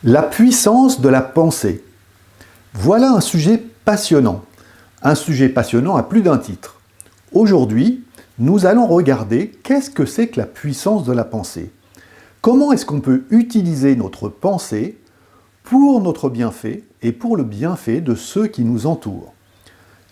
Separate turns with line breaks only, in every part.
La puissance de la pensée. Voilà un sujet passionnant à plus d'un titre. Aujourd'hui, nous allons regarder qu'est-ce que c'est que la puissance de la pensée. Comment est-ce qu'on peut utiliser notre pensée pour notre bienfait et pour le bienfait de ceux qui nous entourent.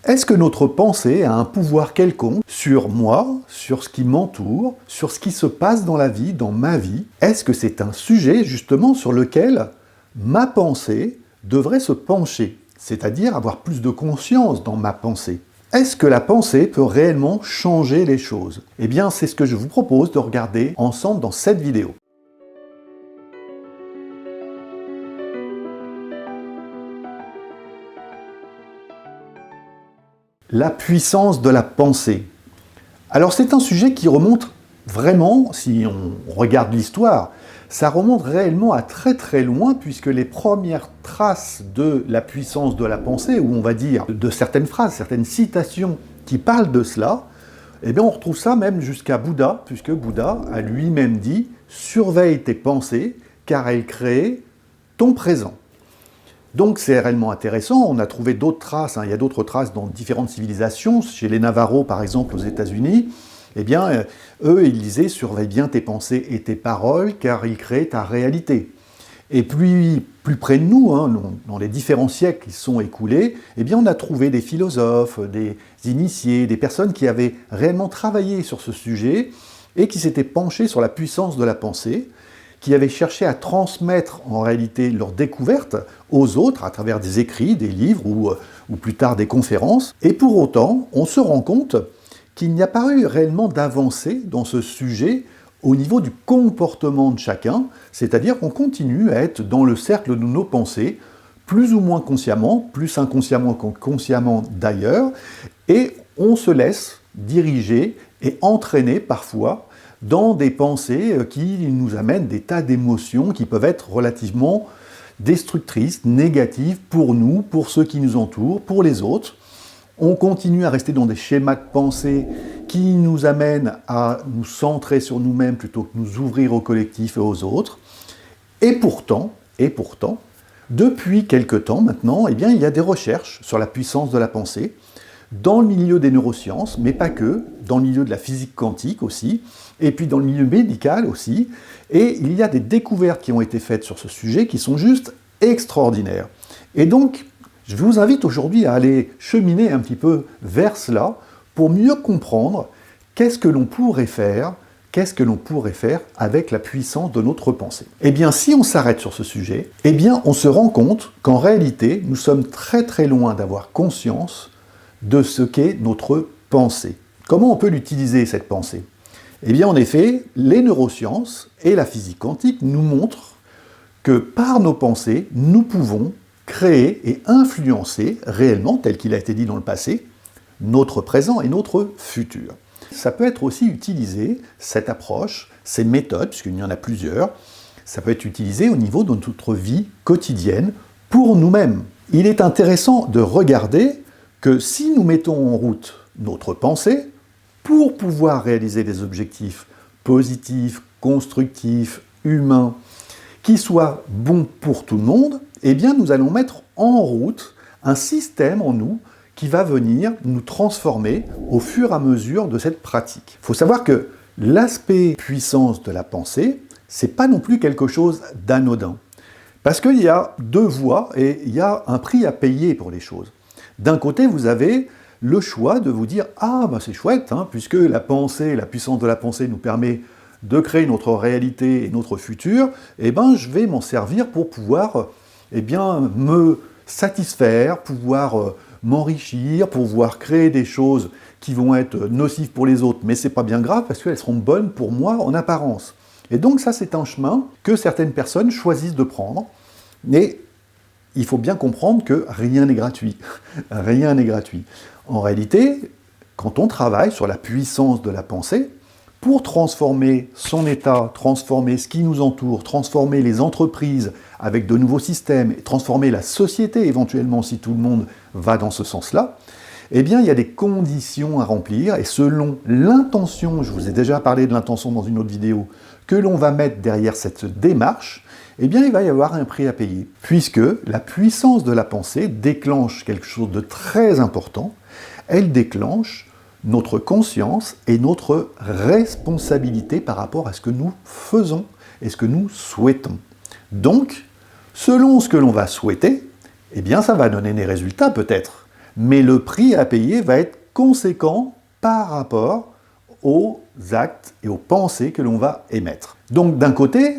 Est-ce que notre pensée a un pouvoir quelconque sur moi, sur ce qui m'entoure, sur ce qui se passe dans la vie, dans ma vie? Est-ce que c'est un sujet justement sur lequel ma pensée devrait se pencher, c'est-à-dire avoir plus de conscience dans ma pensée? Est-ce que la pensée peut réellement changer les choses? Eh bien, c'est ce que je vous propose de regarder ensemble dans cette vidéo. La puissance de la pensée. Alors c'est un sujet qui remonte vraiment, si on regarde l'histoire, ça remonte réellement à très très loin, puisque les premières traces de la puissance de la pensée, ou on va dire de certaines phrases, certaines citations qui parlent de cela, eh bien on retrouve ça même jusqu'à Bouddha, puisque Bouddha a lui-même dit « Surveille tes pensées, car elles créent ton présent ». Donc c'est réellement intéressant, on a trouvé d'autres traces, il y a d'autres traces dans différentes civilisations, chez les Navajo par exemple aux États-Unis, eh bien eux ils disaient « Surveille bien tes pensées et tes paroles, car ils créent ta réalité ». Et puis plus près de nous, dans les différents siècles qui se sont écoulés, eh bien on a trouvé des philosophes, des initiés, des personnes qui avaient réellement travaillé sur ce sujet et qui s'étaient penchés sur la puissance de la pensée, qui avaient cherché à transmettre en réalité leurs découvertes aux autres à travers des écrits, des livres ou plus tard des conférences. Et pour autant, on se rend compte qu'il n'y a pas eu réellement d'avancée dans ce sujet au niveau du comportement de chacun, c'est-à-dire qu'on continue à être dans le cercle de nos pensées, plus ou moins consciemment, plus inconsciemment qu'inconsciemment d'ailleurs, et on se laisse diriger et entraîner parfois dans des pensées qui nous amènent des tas d'émotions qui peuvent être relativement destructrices, négatives pour nous, pour ceux qui nous entourent, pour les autres. On continue à rester dans des schémas de pensée qui nous amènent à nous centrer sur nous-mêmes plutôt que nous ouvrir au collectif et aux autres. Et pourtant, depuis quelque temps maintenant, eh bien, il y a des recherches sur la puissance de la pensée dans le milieu des neurosciences, mais pas que, dans le milieu de la physique quantique aussi, et puis dans le milieu médical aussi, et il y a des découvertes qui ont été faites sur ce sujet qui sont juste extraordinaires. Et donc, je vous invite aujourd'hui à aller cheminer un petit peu vers cela pour mieux comprendre qu'est-ce que l'on pourrait faire avec la puissance de notre pensée. Eh bien, si on s'arrête sur ce sujet, eh bien, on se rend compte qu'en réalité, nous sommes très très loin d'avoir conscience de ce qu'est notre pensée. Comment on peut l'utiliser, cette pensée? Eh bien, en effet, les neurosciences et la physique quantique nous montrent que par nos pensées, nous pouvons créer et influencer réellement, tel qu'il a été dit dans le passé, notre présent et notre futur. Ça peut être aussi utilisé, cette approche, ces méthodes, puisqu'il y en a plusieurs, ça peut être utilisé au niveau de notre vie quotidienne pour nous-mêmes. Il est intéressant de regarder que si nous mettons en route notre pensée, pour pouvoir réaliser des objectifs positifs, constructifs, humains, qui soient bons pour tout le monde, eh bien nous allons mettre en route un système en nous qui va venir nous transformer au fur et à mesure de cette pratique. Il faut savoir que l'aspect puissance de la pensée, c'est pas non plus quelque chose d'anodin. Parce qu'il y a deux voies et il y a un prix à payer pour les choses. D'un côté, vous avez le choix de vous dire « Ah, bah c'est chouette, puisque la pensée, la puissance de la pensée nous permet de créer notre réalité et notre futur, eh ben, je vais m'en servir pour pouvoir me satisfaire, pouvoir m'enrichir, pouvoir créer des choses qui vont être nocives pour les autres, mais c'est pas bien grave parce qu'elles seront bonnes pour moi en apparence. » Et donc ça, c'est un chemin que certaines personnes choisissent de prendre, mais il faut bien comprendre que rien n'est gratuit. Rien n'est gratuit. En réalité, quand on travaille sur la puissance de la pensée, pour transformer son état, transformer ce qui nous entoure, transformer les entreprises avec de nouveaux systèmes, et transformer la société éventuellement si tout le monde va dans ce sens-là, eh bien il y a des conditions à remplir et selon l'intention, je vous ai déjà parlé de l'intention dans une autre vidéo, que l'on va mettre derrière cette démarche, eh bien il va y avoir un prix à payer, puisque la puissance de la pensée déclenche quelque chose de très important, elle déclenche notre conscience et notre responsabilité par rapport à ce que nous faisons et ce que nous souhaitons. Donc, selon ce que l'on va souhaiter, eh bien ça va donner des résultats peut-être, mais le prix à payer va être conséquent par rapport aux actes et aux pensées que l'on va émettre. Donc d'un côté,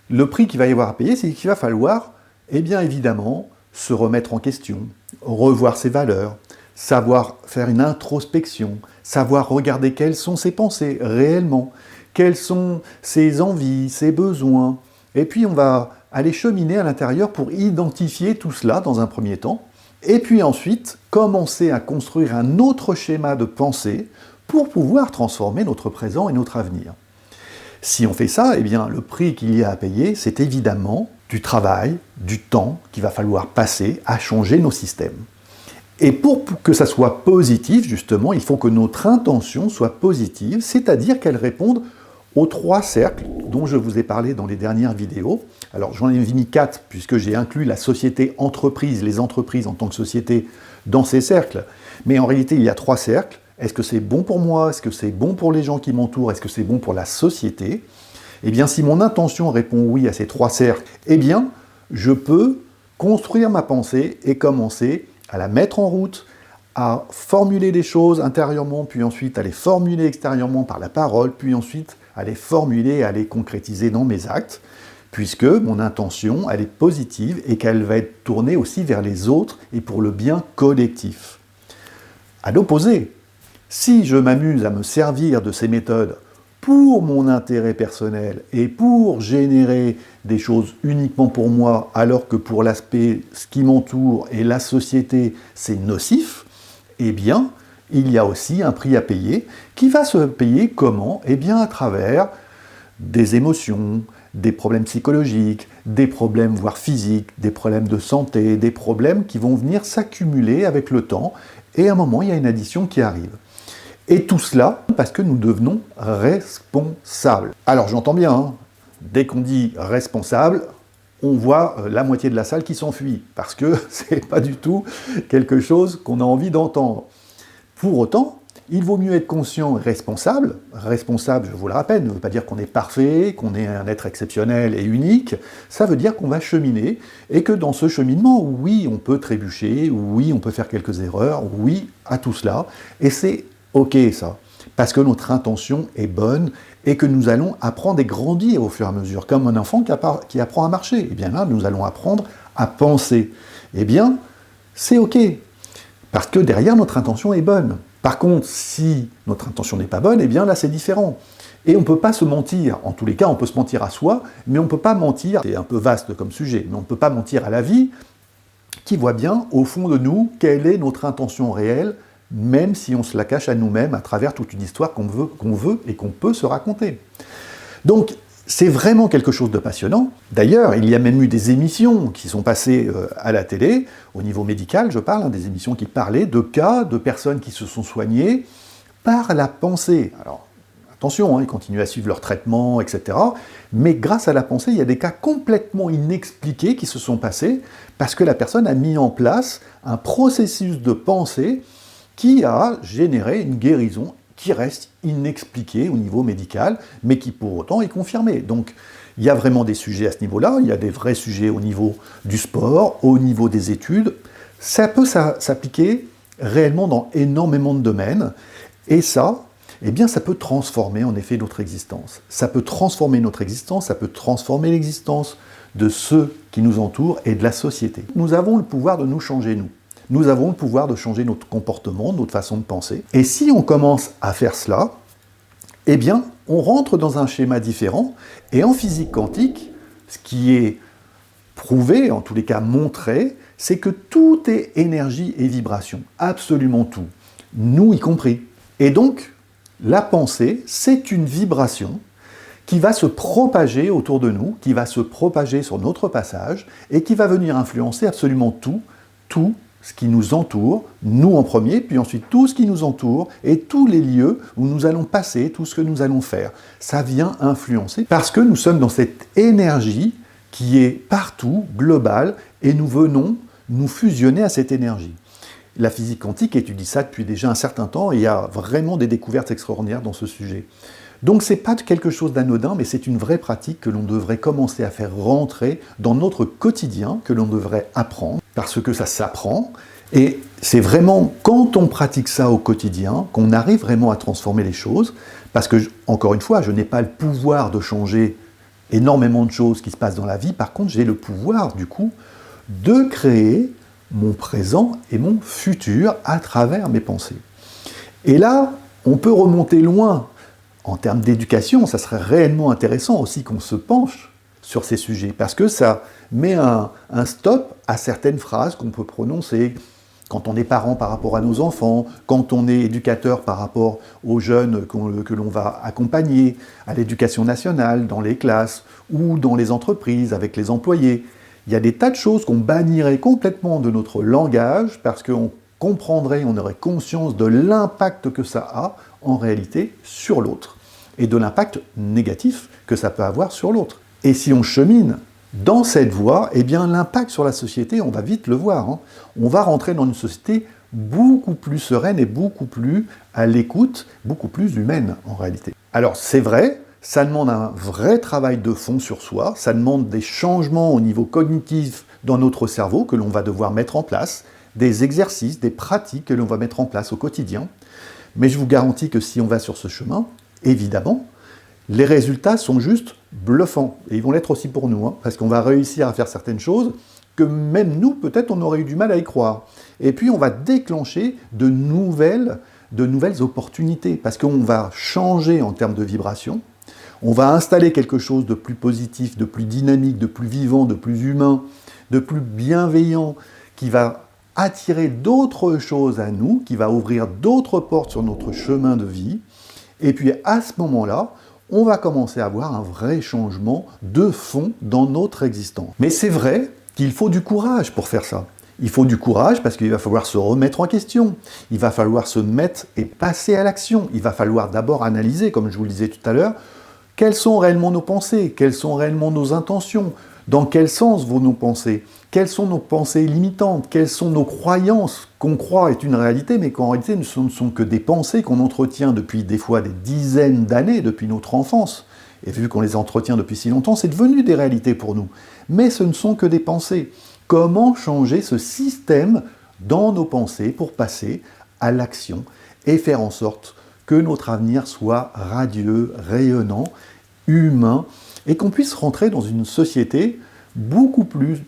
le prix qu'il va y avoir à payer, c'est qu'il va falloir, eh bien évidemment, se remettre en question, revoir ses valeurs, savoir faire une introspection, savoir regarder quelles sont ses pensées réellement, quelles sont ses envies, ses besoins, et puis on va aller cheminer à l'intérieur pour identifier tout cela dans un premier temps, et puis ensuite commencer à construire un autre schéma de pensée pour pouvoir transformer notre présent et notre avenir. Si on fait ça, eh bien le prix qu'il y a à payer, c'est évidemment du travail, du temps qu'il va falloir passer à changer nos systèmes. Et pour que ça soit positif, justement, il faut que notre intention soit positive, c'est-à-dire qu'elle réponde aux 3 cercles dont je vous ai parlé dans les dernières vidéos. Alors j'en ai mis 4 puisque j'ai inclus la société entreprise, les entreprises en tant que société dans ces cercles. Mais en réalité, il y a 3 cercles. Est-ce que c'est bon pour moi? Est-ce que c'est bon pour les gens qui m'entourent? Est-ce que c'est bon pour la société? Eh bien, si mon intention répond oui à ces 3 cercles, eh bien, je peux construire ma pensée et commencer à la mettre en route, à formuler des choses intérieurement, puis ensuite à les formuler extérieurement par la parole, puis ensuite à les formuler, à les concrétiser dans mes actes, puisque mon intention, elle est positive et qu'elle va être tournée aussi vers les autres et pour le bien collectif. À l'opposé, si je m'amuse à me servir de ces méthodes pour mon intérêt personnel et pour générer des choses uniquement pour moi, alors que pour l'aspect, ce qui m'entoure et la société, c'est nocif, eh bien, il y a aussi un prix à payer qui va se payer comment? Eh bien, à travers des émotions, des problèmes psychologiques, des problèmes voire physiques, des problèmes de santé, des problèmes qui vont venir s'accumuler avec le temps et à un moment, il y a une addition qui arrive. Et tout cela parce que nous devenons responsables. Alors j'entends bien, hein, dès qu'on dit responsable, on voit la moitié de la salle qui s'enfuit, parce que c'est pas du tout quelque chose qu'on a envie d'entendre. Pour autant, il vaut mieux être conscient et responsable. Responsable, je vous le rappelle, ne veut pas dire qu'on est parfait, qu'on est un être exceptionnel et unique. Ça veut dire qu'on va cheminer, et que dans ce cheminement, oui, on peut trébucher, oui, on peut faire quelques erreurs, oui, à tout cela, et c'est ok ça, parce que notre intention est bonne et que nous allons apprendre et grandir au fur et à mesure, comme un enfant qui apprend à marcher. Et bien là, nous allons apprendre à penser. Eh bien, c'est ok, parce que derrière, notre intention est bonne. Par contre, si notre intention n'est pas bonne, eh bien là, c'est différent. Et on ne peut pas se mentir. En tous les cas, on peut se mentir à soi, mais on ne peut pas mentir, c'est un peu vaste comme sujet, mais on ne peut pas mentir à la vie, qui voit bien, au fond de nous, quelle est notre intention réelle, même si on se la cache à nous-mêmes à travers toute une histoire qu'on veut et qu'on peut se raconter. Donc, c'est vraiment quelque chose de passionnant. D'ailleurs, il y a même eu des émissions qui sont passées à la télé, au niveau médical, je parle, des émissions qui parlaient de cas de personnes qui se sont soignées par la pensée. Alors, attention, ils continuent à suivre leur traitement, etc. Mais grâce à la pensée, il y a des cas complètement inexpliqués qui se sont passés parce que la personne a mis en place un processus de pensée qui a généré une guérison qui reste inexpliquée au niveau médical, mais qui pour autant est confirmée. Donc il y a vraiment des sujets à ce niveau-là, il y a des vrais sujets au niveau du sport, au niveau des études. Ça peut s'appliquer réellement dans énormément de domaines, et ça, eh bien ça peut transformer en effet notre existence. Ça peut transformer notre existence, ça peut transformer l'existence de ceux qui nous entourent et de la société. Nous avons le pouvoir de nous changer, nous. Nous avons le pouvoir de changer notre comportement, notre façon de penser. Et si on commence à faire cela, eh bien, on rentre dans un schéma différent. Et en physique quantique, ce qui est prouvé, en tous les cas montré, c'est que tout est énergie et vibration. Absolument tout. Nous y compris. Et donc, la pensée, c'est une vibration qui va se propager autour de nous, qui va se propager sur notre passage, et qui va venir influencer absolument tout ce qui nous entoure, nous en premier, puis ensuite tout ce qui nous entoure et tous les lieux où nous allons passer, tout ce que nous allons faire. Ça vient influencer parce que nous sommes dans cette énergie qui est partout, globale, et nous venons nous fusionner à cette énergie. La physique quantique étudie ça depuis déjà un certain temps et il y a vraiment des découvertes extraordinaires dans ce sujet. Donc ce n'est pas quelque chose d'anodin, mais c'est une vraie pratique que l'on devrait commencer à faire rentrer dans notre quotidien, que l'on devrait apprendre, parce que ça s'apprend. Et c'est vraiment quand on pratique ça au quotidien qu'on arrive vraiment à transformer les choses, parce que, encore une fois, je n'ai pas le pouvoir de changer énormément de choses qui se passent dans la vie, par contre j'ai le pouvoir, du coup, de créer mon présent et mon futur à travers mes pensées. Et là, on peut remonter loin. En termes d'éducation, ça serait réellement intéressant aussi qu'on se penche sur ces sujets, parce que ça met un stop à certaines phrases qu'on peut prononcer quand on est parent par rapport à nos enfants, quand on est éducateur par rapport aux jeunes que l'on va accompagner, à l'éducation nationale, dans les classes ou dans les entreprises avec les employés. Il y a des tas de choses qu'on bannirait complètement de notre langage parce qu'on comprendrait, on aurait conscience de l'impact que ça a en réalité sur l'autre et de l'impact négatif que ça peut avoir sur l'autre. Et si on chemine dans cette voie, eh bien l'impact sur la société, on va vite le voir. Hein. On va rentrer dans une société beaucoup plus sereine et beaucoup plus à l'écoute, beaucoup plus humaine en réalité. Alors c'est vrai, ça demande un vrai travail de fond sur soi, ça demande des changements au niveau cognitif dans notre cerveau que l'on va devoir mettre en place, des exercices, des pratiques que l'on va mettre en place au quotidien. Mais je vous garantis que si on va sur ce chemin, évidemment, les résultats sont juste bluffants. Et ils vont l'être aussi pour nous, hein, parce qu'on va réussir à faire certaines choses que même nous, peut-être, on aurait eu du mal à y croire. Et puis, on va déclencher de nouvelles opportunités, parce qu'on va changer en termes de vibration, on va installer quelque chose de plus positif, de plus dynamique, de plus vivant, de plus humain, de plus bienveillant, qui va attirer d'autres choses à nous, qui va ouvrir d'autres portes sur notre chemin de vie. Et puis à ce moment-là, on va commencer à avoir un vrai changement de fond dans notre existence. Mais c'est vrai qu'il faut du courage pour faire ça. Il faut du courage parce qu'il va falloir se remettre en question. Il va falloir se mettre et passer à l'action. Il va falloir d'abord analyser, comme je vous le disais tout à l'heure, quelles sont réellement nos pensées, quelles sont réellement nos intentions, dans quel sens vont nos pensées, quelles sont nos pensées limitantes, quelles sont nos croyances qu'on croit est une réalité, mais qu'en réalité ce ne sont que des pensées qu'on entretient depuis des fois des dizaines d'années, depuis notre enfance. Et vu qu'on les entretient depuis si longtemps, c'est devenu des réalités pour nous. Mais ce ne sont que des pensées. Comment changer ce système dans nos pensées pour passer à l'action et faire en sorte que notre avenir soit radieux, rayonnant, humain, et qu'on puisse rentrer dans une société beaucoup plus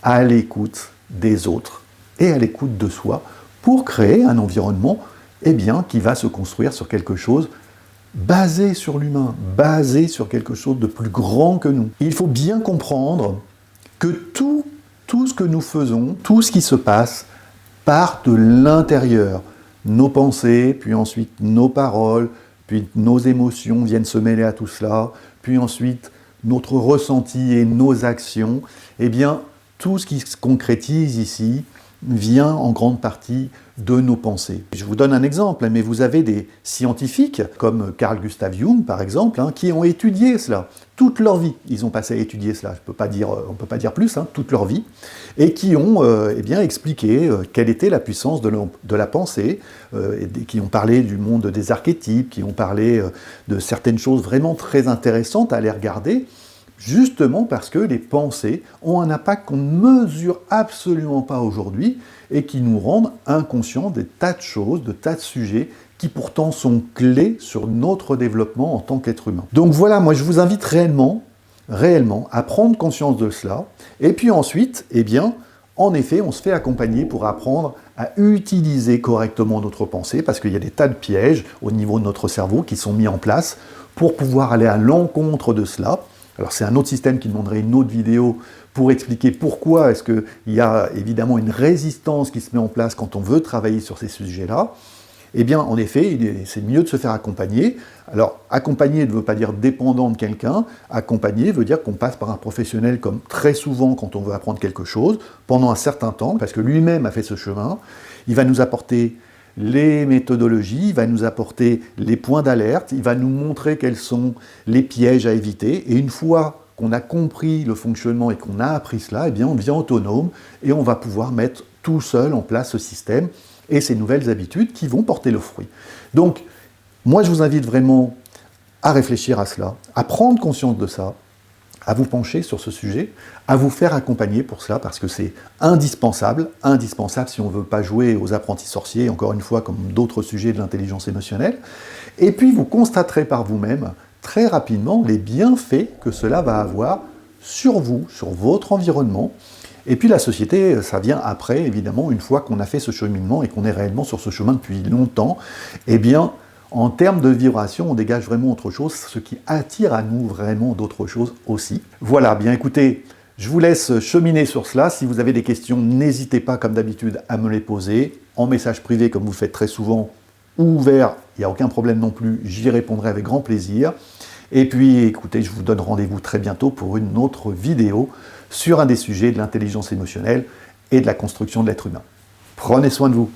à l'écoute des autres et à l'écoute de soi pour créer un environnement qui va se construire sur quelque chose basé sur l'humain, basé sur quelque chose de plus grand que nous. Il faut bien comprendre que tout ce que nous faisons, tout ce qui se passe, part de l'intérieur. Nos pensées, puis ensuite nos paroles, puis nos émotions viennent se mêler à tout cela, puis ensuite notre ressenti et nos actions, tout ce qui se concrétise ici vient en grande partie de nos pensées. Je vous donne un exemple, mais vous avez des scientifiques, comme Carl Gustav Jung par exemple, qui ont étudié cela toute leur vie. Ils ont passé à étudier cela, on ne peut pas dire plus, toute leur vie, et qui ont expliqué quelle était la puissance de la pensée, qui ont parlé du monde des archétypes, qui ont parlé de certaines choses vraiment très intéressantes à aller regarder, justement parce que les pensées ont un impact qu'on ne mesure absolument pas aujourd'hui et qui nous rendent inconscients des tas de choses, de tas de sujets qui pourtant sont clés sur notre développement en tant qu'être humain. Donc voilà, moi je vous invite réellement à prendre conscience de cela et puis ensuite, en effet, on se fait accompagner pour apprendre à utiliser correctement notre pensée parce qu'il y a des tas de pièges au niveau de notre cerveau qui sont mis en place pour pouvoir aller à l'encontre de cela. Alors c'est un autre système qui demanderait une autre vidéo pour expliquer pourquoi est-ce qu'il y a évidemment une résistance qui se met en place quand on veut travailler sur ces sujets-là. Eh bien, en effet, c'est mieux de se faire accompagner. Alors, accompagner ne veut pas dire dépendant de quelqu'un. Accompagner veut dire qu'on passe par un professionnel, comme très souvent quand on veut apprendre quelque chose, pendant un certain temps, parce que lui-même a fait ce chemin. Il va nous apporter les méthodologies, il va nous apporter les points d'alerte, il va nous montrer quels sont les pièges à éviter. Et une fois qu'on a compris le fonctionnement et qu'on a appris cela, eh bien, on devient autonome et on va pouvoir mettre tout seul en place ce système et ces nouvelles habitudes qui vont porter le fruit. Donc, moi, je vous invite vraiment à réfléchir à cela, à prendre conscience de ça, à vous pencher sur ce sujet, à vous faire accompagner pour cela, parce que c'est indispensable si on ne veut pas jouer aux apprentis sorciers, encore une fois, comme d'autres sujets de l'intelligence émotionnelle. Et puis, vous constaterez par vous-même, très rapidement, les bienfaits que cela va avoir sur vous, sur votre environnement. Et puis la société, ça vient après, évidemment, une fois qu'on a fait ce cheminement et qu'on est réellement sur ce chemin depuis longtemps, eh bien, en termes de vibration, on dégage vraiment autre chose, ce qui attire à nous vraiment d'autres choses aussi. Voilà, bien écoutez, je vous laisse cheminer sur cela. Si vous avez des questions, n'hésitez pas, comme d'habitude, à me les poser en message privé, comme vous faites très souvent, ou ouvert, il n'y a aucun problème non plus, j'y répondrai avec grand plaisir. Et puis, écoutez, je vous donne rendez-vous très bientôt pour une autre vidéo sur un des sujets de l'intelligence émotionnelle et de la construction de l'être humain. Prenez soin de vous.